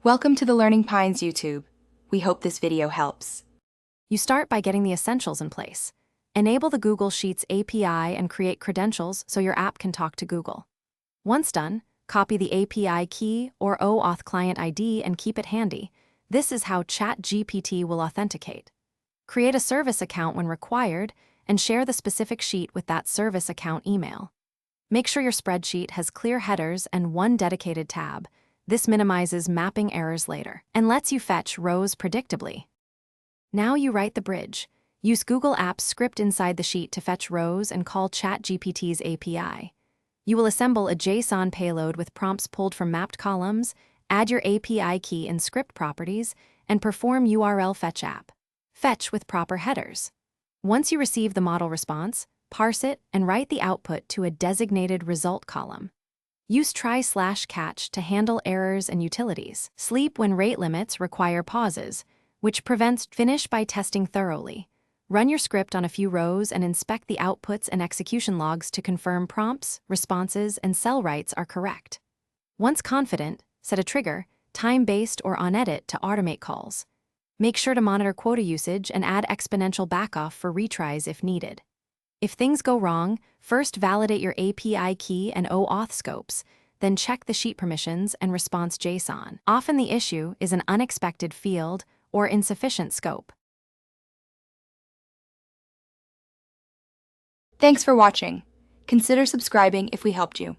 Welcome to the Learning Pines YouTube. We hope this video helps. You start by getting the essentials in place. Enable the Google Sheets API and create credentials so your app can talk to Google. Once done, copy the API key or OAuth client ID and keep it handy. This is how Chatgpt will authenticate. Create a service account when required and share the specific sheet with that service account email. Make sure your spreadsheet has clear headers and one dedicated tab. This minimizes mapping errors later and lets you fetch rows predictably. Now you write the bridge. Use Google Apps script inside the sheet to fetch rows and call ChatGPT's API. You will assemble a JSON payload with prompts pulled from mapped columns, add your API key in script properties, and perform URL fetch app. Fetch with proper headers. Once you receive the model response, parse it and write the output to a designated result column. Use try/catch to handle errors and utilities. Sleep when rate limits require pauses, which prevents finish by testing thoroughly. Run your script on a few rows and inspect the outputs and execution logs to confirm prompts, responses, and cell rights are correct. Once confident, set a trigger, time-based or on edit to automate calls. Make sure to monitor quota usage and add exponential backoff for retries if needed. If things go wrong, first validate your API key and OAuth scopes, then check the sheet permissions and response JSON. Often the issue is an unexpected field or insufficient scope. Thanks for watching. Consider subscribing if we helped you.